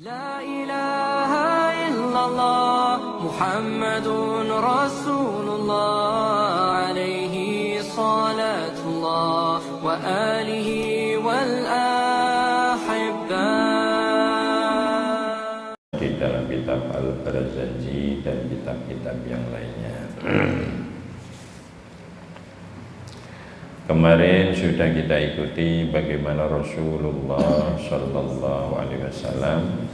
لا إله إلا الله محمد رسول الله عليه صلاة الله وآله والأحبة. Di dalam kitab Al-Barzanji dan kitab-kitab yang lainnya. Kemarin sudah kita ikuti bagaimana Rasulullah Sallallahu Alaihi Wasallam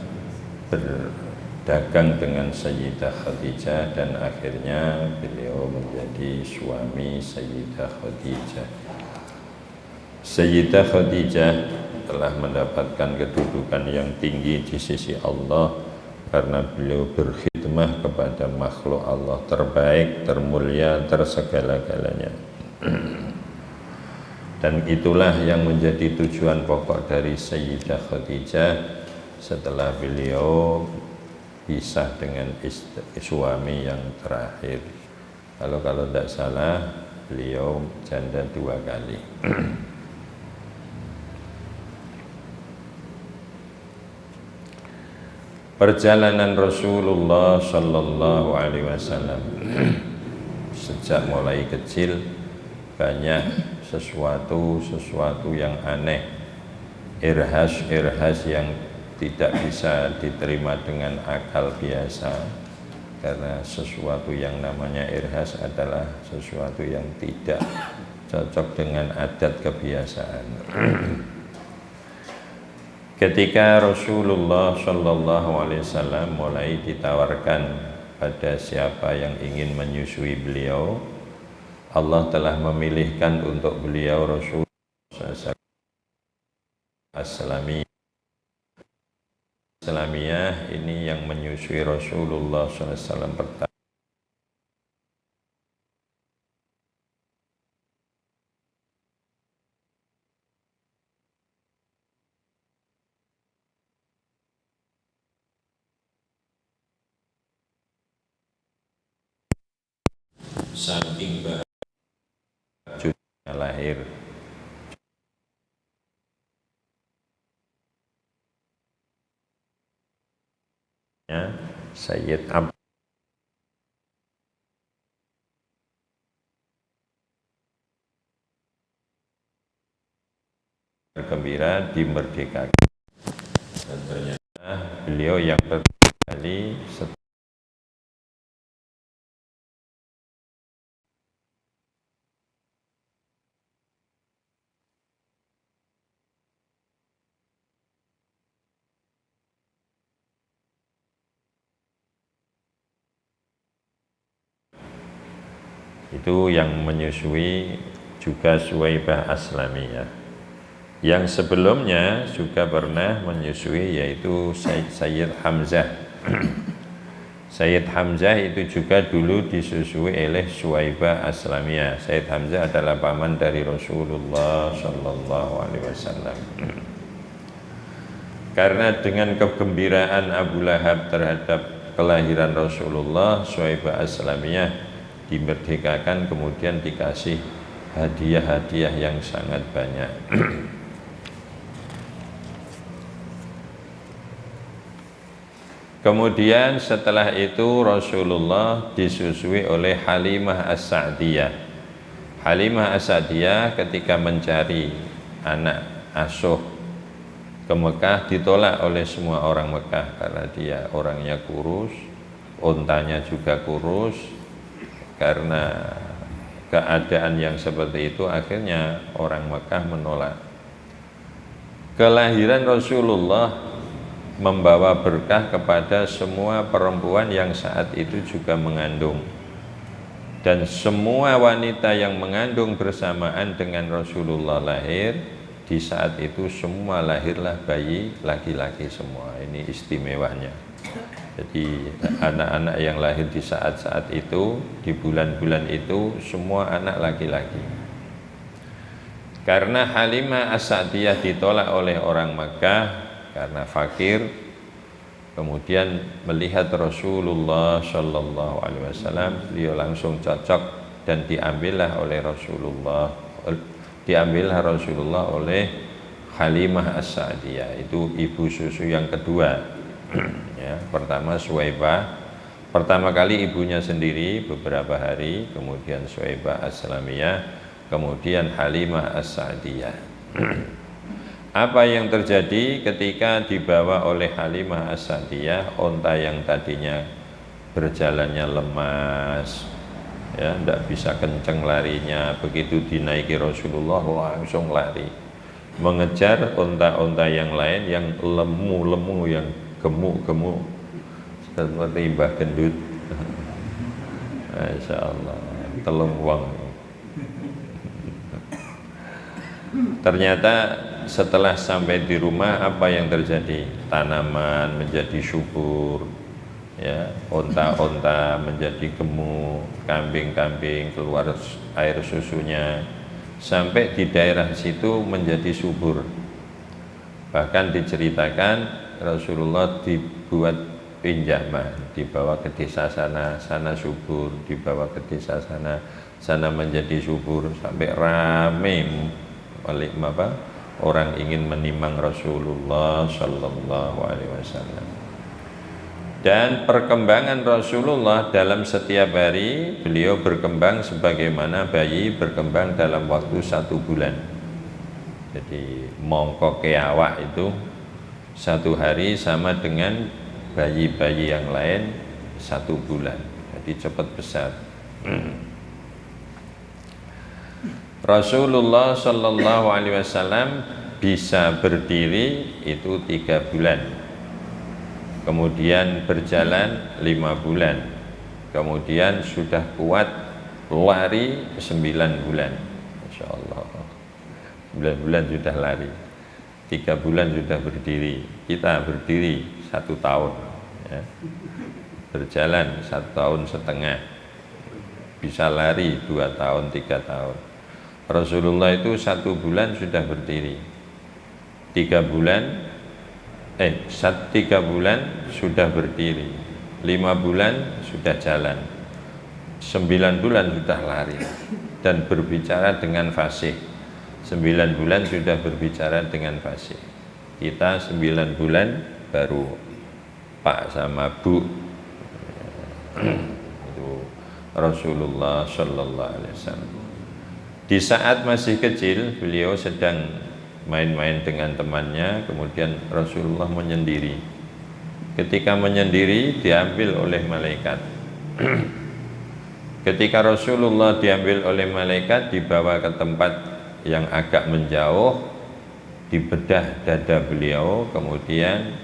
berdagang dengan Sayyidah Khadijah dan akhirnya beliau menjadi suami Sayyidah Khadijah. Sayyidah Khadijah telah mendapatkan kedudukan yang tinggi di sisi Allah karena beliau berkhidmah kepada makhluk Allah terbaik, termulia, tersegala-galanya. Dan itulah yang menjadi tujuan pokok dari Sayyidah Khadijah setelah beliau pisah dengan suami yang terakhir. Kalau tidak salah beliau janda 2 kali. Perjalanan Rasulullah Sallallahu Alaihi Wasallam sejak mulai kecil banyak sesuatu yang aneh, irhas yang tidak bisa diterima dengan akal biasa, karena sesuatu yang namanya irhas adalah sesuatu yang tidak cocok dengan adat kebiasaan. Ketika Rasulullah Shallallahu Alaihi Wasallam mulai ditawarkan pada siapa yang ingin menyusui beliau, Allah telah memilihkan untuk beliau Rasulullah Aslamiyah ini yang menyusui Rasulullah SAW pertama. Saking bahagia lahir Sayyid Abdul bergembira dimerdekakan, dan ternyata beliau yang pertama kali itu yang menyusui juga Suwaibah Aslamiyah. Yang sebelumnya juga pernah menyusui yaitu Sayyid Hamzah. Sayyid Hamzah itu juga dulu disusui oleh Suwaibah Aslamiyah. Sayyid Hamzah adalah paman dari Rasulullah Sallallahu Alaihi Wasallam. Karena dengan kegembiraan Abu Lahab terhadap kelahiran Rasulullah, Suwaibah Aslamiyah dimerdekakan, kemudian dikasih hadiah-hadiah yang sangat banyak. Kemudian setelah itu Rasulullah disusui oleh Halimah As-Sa'diyah. Halimah As-Sa'diyah ketika mencari anak asuh ke Mekah ditolak oleh semua orang Mekah karena dia orangnya kurus, untanya juga kurus. Karena keadaan yang seperti itu akhirnya orang Mekah menolak. Kelahiran Rasulullah membawa berkah kepada semua perempuan yang saat itu juga mengandung, dan semua wanita yang mengandung bersamaan dengan Rasulullah lahir, di saat itu semua lahirlah bayi laki-laki semua. Ini istimewanya. Jadi anak-anak yang lahir di saat-saat itu, di bulan-bulan itu, semua anak laki-laki. Karena Halimah As-Sa'diyah ditolak oleh orang Makkah karena fakir, kemudian melihat Rasulullah Shallallahu Alaihi Wasallam, beliau langsung cocok dan diambillah Rasulullah oleh Halimah As-Sa'diyah. Itu ibu susu yang kedua Ya, pertama Suwaibah, pertama kali ibunya sendiri beberapa hari, kemudian Suwaibah As-Salamiyah, kemudian Halimah As-Sa'diyah. Apa yang terjadi ketika dibawa oleh Halimah As-Sa'diyah, onta yang tadinya berjalannya lemas, ya, tidak bisa kenceng larinya, begitu dinaiki Rasulullah langsung lari, mengejar onta-onta yang lain yang lemu-lemu, yang gemuk-gemuk seperti Mbah Gendut. Masya Allah, telung wong. Ternyata setelah sampai di rumah, apa yang terjadi? Tanaman menjadi subur, ya, onta-onta menjadi gemuk, kambing-kambing keluar air susunya, sampai di daerah situ menjadi subur. Bahkan diceritakan Rasulullah dibuat pinjaman, dibawa ke desa sana, sana subur, dibawa ke desa sana, sana menjadi subur, sampai rame orang ingin menimang Rasulullah Shallallahu Alaihi Wasallam. Dan perkembangan Rasulullah dalam setiap hari, beliau berkembang sebagaimana bayi berkembang dalam waktu 1 bulan. Jadi mongkok keawak itu 1 hari sama dengan bayi-bayi yang lain 1 bulan. Jadi cepat besar. Rasulullah Shallallahu Alaihi Wasallam bisa berdiri itu 3 bulan, kemudian berjalan 5 bulan, kemudian sudah kuat lari 9 bulan. Masya Allah, 9 bulan sudah lari, 3 bulan sudah berdiri. Kita berdiri 1 tahun, ya. Berjalan 1,5 tahun, bisa lari 2 tahun, 3 tahun. Rasulullah itu 1 bulan sudah berdiri, 3 bulan sudah berdiri, 5 bulan sudah jalan, 9 bulan sudah lari dan berbicara dengan fasih. 9 bulan sudah berbicara dengan fasih. Kita 9 bulan baru Pak sama Bu. Itu Rasulullah Shallallahu Alaihi Wasallam. Di saat masih kecil, beliau sedang main-main dengan temannya, kemudian Rasulullah menyendiri. Ketika menyendiri, diambil oleh malaikat. Ketika Rasulullah diambil oleh malaikat, dibawa ke tempat yang agak menjauh, dibedah dada beliau, kemudian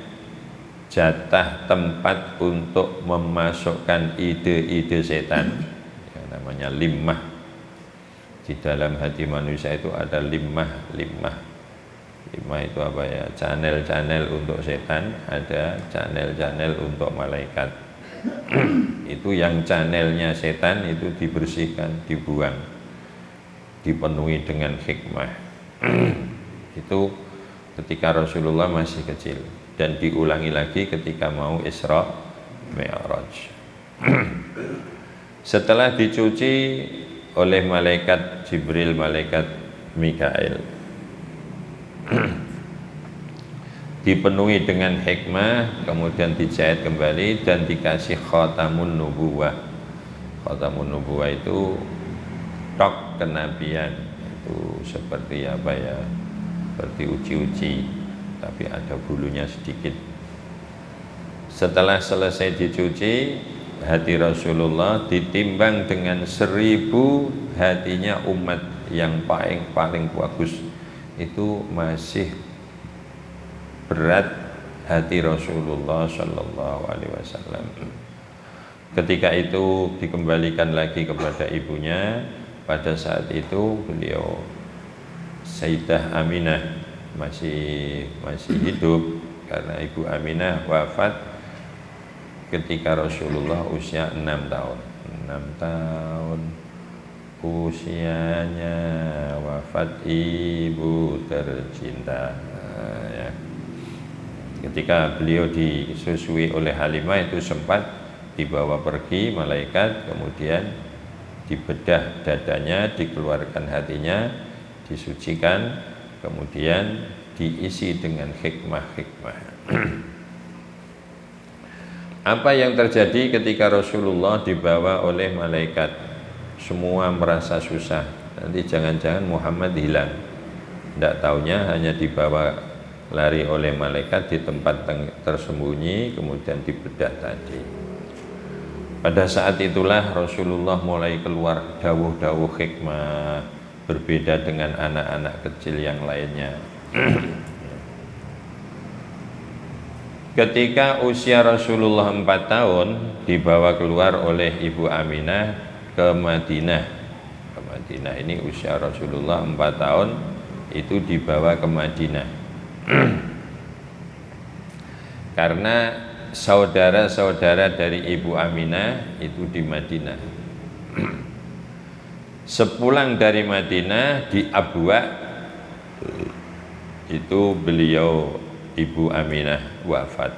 jatah tempat untuk memasukkan ide-ide setan, yang namanya limmah. Di dalam hati manusia itu ada limmah. Limmah itu apa ya? Channel-channel untuk setan, ada channel-channel untuk malaikat. Itu yang channelnya setan itu dibersihkan, dibuang, dipenuhi dengan hikmah. Itu ketika Rasulullah masih kecil, dan diulangi lagi ketika mau Isra Mi'raj. Setelah dicuci oleh malaikat Jibril, malaikat Mikail, dipenuhi dengan hikmah, kemudian dijahit kembali dan dikasih khatamun nubuwah. Khatamun nubuwah itu tok kenabian, itu seperti apa ya, seperti uci-uci, tapi ada bulunya sedikit. Setelah selesai dicuci, hati Rasulullah ditimbang dengan 1000 hatinya umat yang paling bagus, itu masih berat hati Rasulullah Shallallahu Alaihi Wasallam. Ketika itu dikembalikan lagi kepada ibunya. Pada saat itu beliau, Sayyidah Aminah, masih hidup, karena Ibu Aminah wafat ketika Rasulullah usia 6 tahun. 6 tahun usianya wafat ibu tercinta, ya. Ketika beliau disusui oleh Halimah, itu sempat dibawa pergi malaikat, kemudian dibedah dadanya, dikeluarkan hatinya, disucikan, kemudian diisi dengan hikmah-hikmah. Apa yang terjadi ketika Rasulullah dibawa oleh malaikat? Semua merasa susah. Nanti jangan-jangan Muhammad hilang. Tidak taunya hanya dibawa lari oleh malaikat di tempat tersembunyi, kemudian dibedah tadi. Pada saat itulah Rasulullah mulai keluar dawuh-dawuh hikmah, berbeda dengan anak-anak kecil yang lainnya. Ketika usia Rasulullah 4 tahun, dibawa keluar oleh Ibu Aminah ke Madinah. Ke Madinah, ini usia Rasulullah 4 tahun, itu dibawa ke Madinah. Karena saudara-saudara dari Ibu Aminah itu di Madinah. Sepulang dari Madinah di Abwa, itu beliau Ibu Aminah wafat.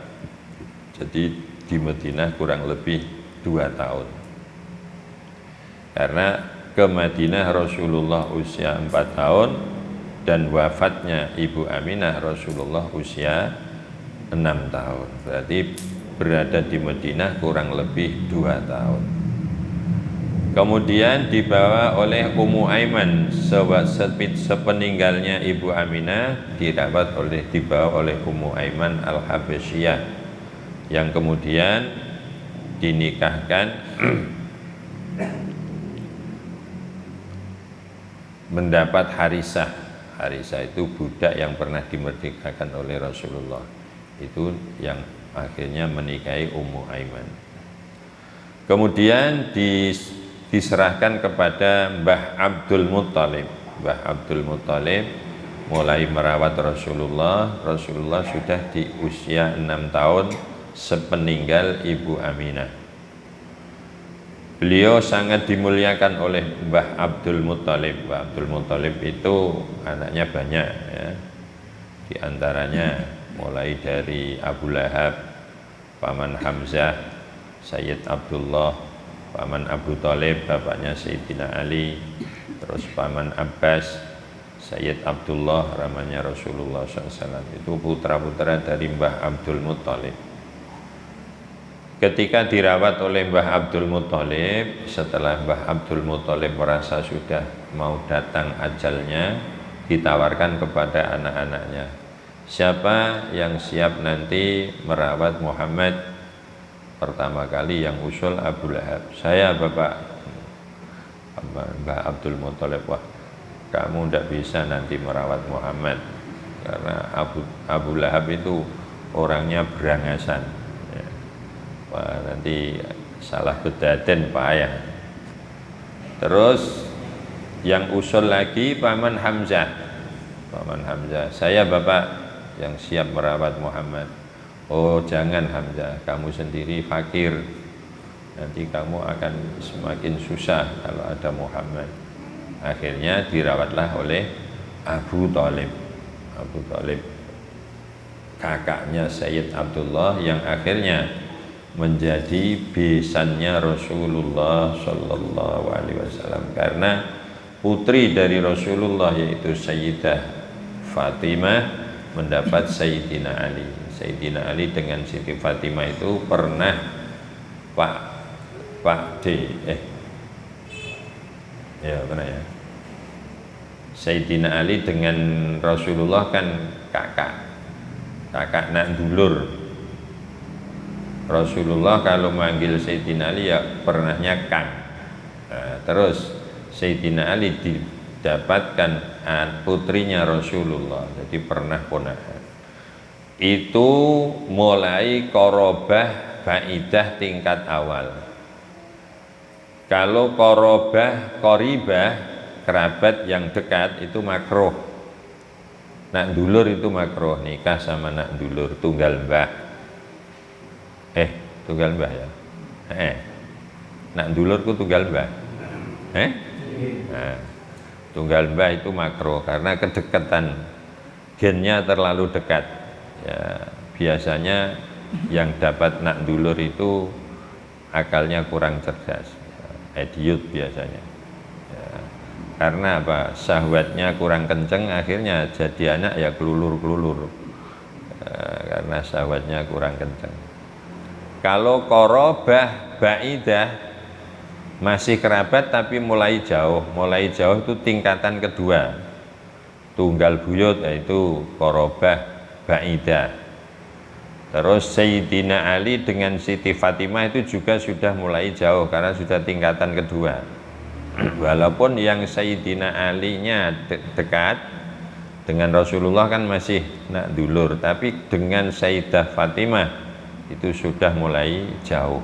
Jadi di Madinah kurang lebih 2 tahun. Karena ke Madinah Rasulullah usia 4 tahun dan wafatnya Ibu Aminah Rasulullah usia 6 tahun. Berarti berada di Madinah kurang lebih 2 tahun. Kemudian dibawa oleh Ummu Aiman, sepeninggalnya Ibu Aminah dibawa oleh Ummu Aiman Al-Habasyiyah, yang kemudian dinikahkan mendapat Harisah. Harisah itu budak yang pernah dimerdekakan oleh Rasulullah. Itu yang akhirnya menikahi Ummu Aiman. Kemudian diserahkan kepada Mbah Abdul Muttalib. Mbah Abdul Muttalib mulai merawat Rasulullah. Rasulullah sudah di usia 6 tahun sepeninggal Ibu Aminah. Beliau sangat dimuliakan oleh Mbah Abdul Muttalib. Mbah Abdul Muttalib itu anaknya banyak ya. Di antaranya mulai dari Abu Lahab, paman Hamzah, Sayyid Abdullah, paman Abu Thalib, bapaknya Sayyidina Ali, terus paman Abbas, Sayyid Abdullah, ramanya Rasulullah SAW. Itu putra-putra dari Mbah Abdul Muttalib. Ketika dirawat oleh Mbah Abdul Muttalib, setelah Mbah Abdul Muttalib merasa sudah mau datang ajalnya, ditawarkan kepada anak-anaknya, siapa yang siap nanti merawat Muhammad? Pertama kali yang usul Abu Lahab. Saya Bapak. Mbah Abdul Muttalib, wah kamu tidak bisa nanti merawat Muhammad, karena Abu Lahab itu orangnya berangasan ya. Wah nanti salah bedaden payah. Terus yang usul lagi paman Hamzah. Paman Hamzah, saya Bapak yang siap merawat Muhammad. Oh jangan Hamzah, kamu sendiri fakir, nanti kamu akan semakin susah kalau ada Muhammad. Akhirnya dirawatlah oleh Abu Thalib. Abu Thalib kakaknya Sayyid Abdullah yang akhirnya menjadi besannya Rasulullah Shallallahu Alaihi Wasallam, karena putri dari Rasulullah yaitu Sayyidah Fatimah mendapat Sayyidina Ali. Sayyidina Ali dengan Siti Fatimah itu pernah Sayyidina Ali dengan Rasulullah kan kakak nak dulur. Rasulullah kalau manggil Sayyidina Ali ya pernahnya Kang. Nah, terus Sayyidina Ali didapatkan putrinya Rasulullah, jadi pernah ponakan. Itu mulai korobah baidah tingkat awal. Kalau korobah koribah, kerabat yang dekat itu makruh. Nak dulur itu makruh, nikah sama nak dulur tunggal mbah. Tunggal mbah ya. Nak dulurku tunggal mbah. Nah, tunggal mbah itu makruh karena kedekatan gennya terlalu dekat. Ya, biasanya yang dapat nak dulur itu akalnya kurang cerdas, idiot biasanya. Ya, karena apa? Syahwatnya kurang kenceng, akhirnya jadi anak ya kelulur-kelulur. Karena syahwatnya kurang kenceng. Kalau korobah ba'idah masih kerabat tapi mulai jauh. Mulai jauh itu tingkatan kedua. Tunggal buyut yaitu korobah ba'idah. Terus Sayyidina Ali dengan Siti Fatimah itu juga sudah mulai jauh karena sudah tingkatan kedua. Walaupun yang Sayyidina Ali-nya dekat dengan Rasulullah kan masih nak dulur, tapi dengan Sayyidah Fatimah itu sudah mulai jauh.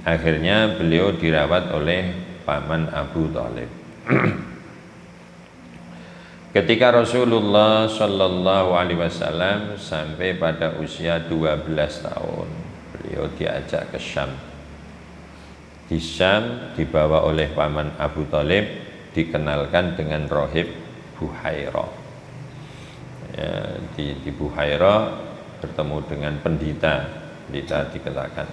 Akhirnya beliau dirawat oleh paman Abu Thalib. Ketika Rasulullah Shallallahu Alaihi Wasallam sampai pada usia 12 tahun, beliau diajak ke Syam. Di Syam dibawa oleh paman Abu Thalib, dikenalkan dengan Rohib Buhairah. Ya, di Buhairah bertemu dengan pendeta dikatakan.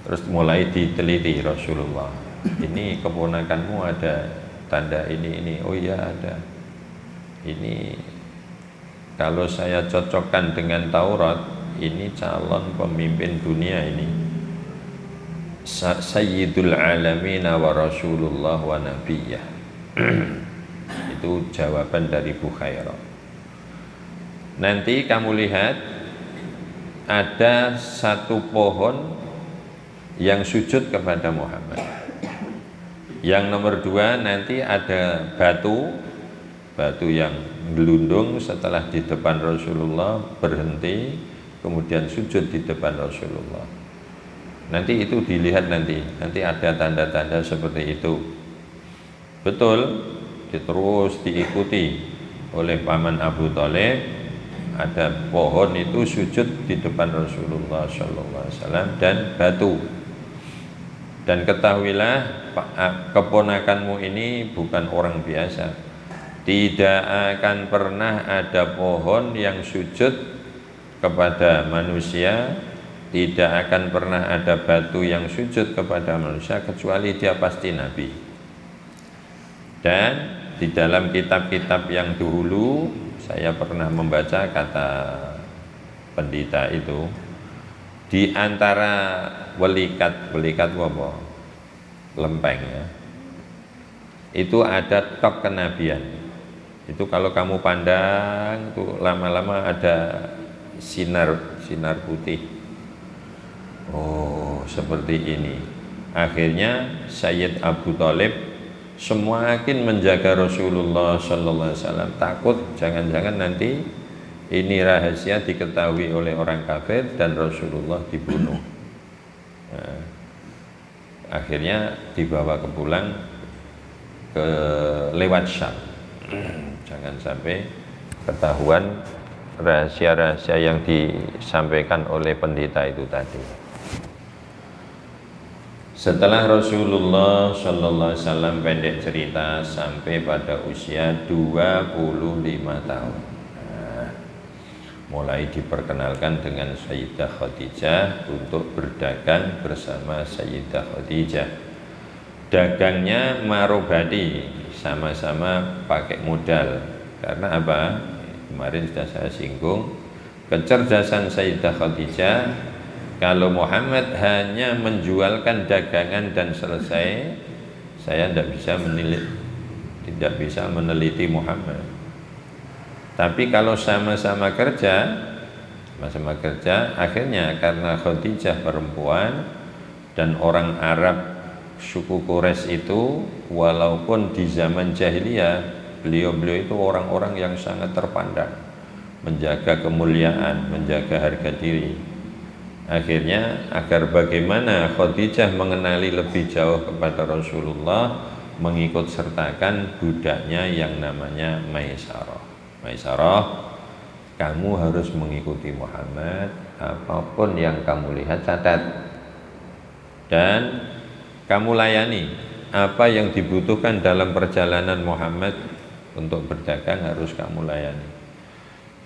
Terus mulai diteliti Rasulullah. Ini keponakanmu ada tanda ini. Oh iya ada. Ini kalau saya cocokkan dengan Taurat, ini calon pemimpin dunia ini. Sayyidul alamin wa Rasulullah wa nabiyyah. Itu jawaban dari Bukhairah. Nanti kamu lihat ada satu pohon yang sujud kepada Muhammad. Yang nomor 2 nanti ada batu yang gelundung setelah di depan Rasulullah berhenti, kemudian sujud di depan Rasulullah. Nanti itu dilihat nanti ada tanda-tanda seperti itu. Betul, terus diikuti oleh paman Abu Thalib. Ada pohon itu sujud di depan Rasulullah SAW dan batu. Dan ketahuilah keponakanmu ini bukan orang biasa. Tidak akan pernah ada pohon yang sujud kepada manusia, tidak akan pernah ada batu yang sujud kepada manusia kecuali dia pasti nabi. Dan di dalam kitab-kitab yang dahulu saya pernah membaca kata pendeta itu, di antara welikat apa? Lempeng ya. Itu ada tok kenabian. Itu kalau kamu pandang tuh lama-lama ada sinar putih. Oh, seperti ini. Akhirnya Sayyid Abu Thalib semakin menjaga Rasulullah Sallallahu Alaihi Wasallam, takut jangan-jangan nanti ini rahasia diketahui oleh orang kafir dan Rasulullah dibunuh. Nah, akhirnya dibawa ke pulang ke lewat Syam. Jangan sampai ketahuan rahasia-rahasia yang disampaikan oleh pendeta itu tadi. Setelah Rasulullah Sallallahu Alaihi Wasallam pendek cerita sampai pada usia 25 tahun, mulai diperkenalkan dengan Sayyidah Khadijah untuk berdagang bersama Sayyidah Khadijah. Dagangnya marobadi, sama-sama pakai modal. Karena apa? Kemarin sudah saya singgung kecerdasan Sayyidah Khadijah. Kalau Muhammad hanya menjualkan dagangan dan selesai, saya tidak bisa meneliti Muhammad. Tapi kalau sama-sama kerja, akhirnya karena Khadijah perempuan dan orang Arab suku Quraisy itu, walaupun di zaman jahiliyah beliau itu orang-orang yang sangat terpandang, menjaga kemuliaan, menjaga harga diri. Akhirnya agar bagaimana Khadijah mengenali lebih jauh kepada Rasulullah, mengikut sertakan budaknya yang namanya Maisarah. Maisarah, kamu harus mengikuti Muhammad, apapun yang kamu lihat catat dan kamu layani. Apa yang dibutuhkan dalam perjalanan Muhammad untuk berdagang harus kamu layani.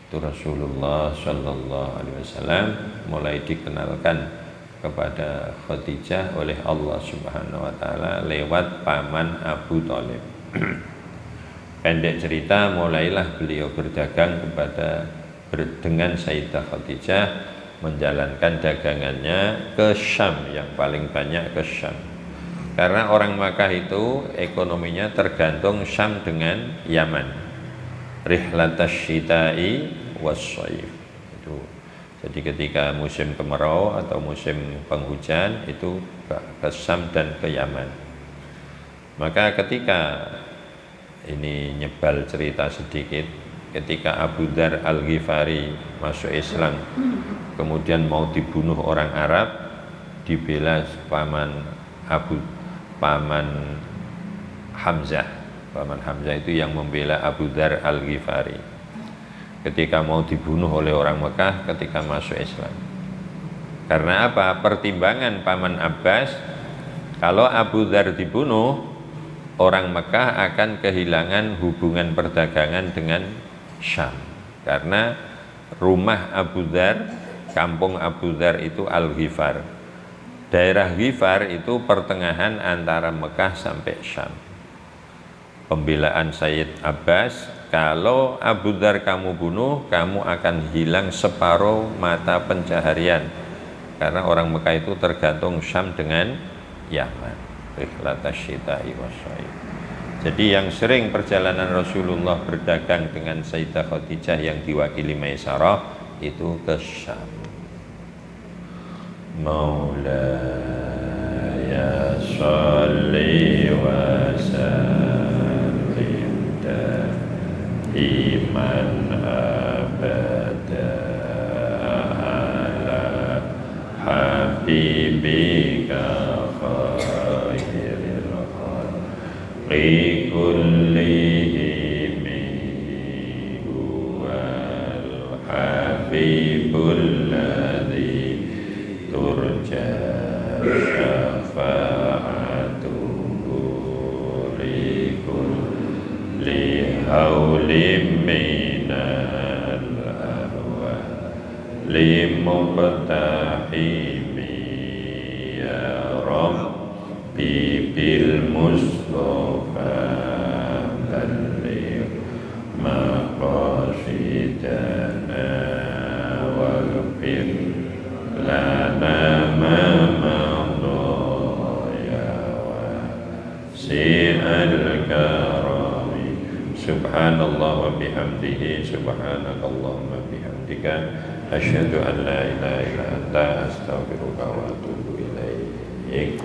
Itu Rasulullah Shallallahu Alaihi Wasallam mulai dikenalkan kepada Khadijah oleh Allah Subhanahu Wa Taala lewat paman Abu Thalib. Pendek cerita, mulailah beliau berdagang dengan Sayyidah Khadijah, menjalankan dagangannya ke Syam, yang paling banyak ke Syam. Karena orang Makkah itu ekonominya tergantung Syam dengan Yaman. Rihlatash syita'i was-shaif. Itu. Jadi ketika musim kemarau atau musim penghujan itu ke Syam dan ke Yaman. Maka ketika ini nyebal cerita sedikit, ketika Abu Dzar Al-Ghifari masuk Islam, kemudian mau dibunuh orang Arab, dibela paman Hamzah. Paman Hamzah itu yang membela Abu Dzar Al-Ghifari ketika mau dibunuh oleh orang Mekah ketika masuk Islam. Karena apa? Pertimbangan paman Abbas, kalau Abu Dzar dibunuh, orang Mekah akan kehilangan hubungan perdagangan dengan Syam. Karena rumah Abu Dzar, kampung Abu Dzar itu Al-Ghifar. Daerah Ghifar itu pertengahan antara Mekah sampai Syam. Pembelaan Sayyid Abbas, kalau Abu Dzar kamu bunuh, kamu akan hilang separuh mata pencaharian. Karena orang Mekah itu tergantung Syam dengan Yaman. Rihlatash syita'i was-shaif. Jadi yang sering perjalanan Rasulullah berdagang dengan Sayyidah Khadijah yang diwakili Maisarah itu ke Syam. Maulaya sholli wa sallim iman abada ala habibika khairil khalqi kullihim huwal habibul ladzi turja syafa'atuhu likulli haulim minal ahwa limuqtahimi ya Rabbi bil Mustafa balligh maqasidana waghfir lana ma madaya wasi'al karami subhanallah wa bihamdihi subhanakallahumma bihamdika asyhadu an la ilaha illa anta astaghfiruka wa atubu ilaik.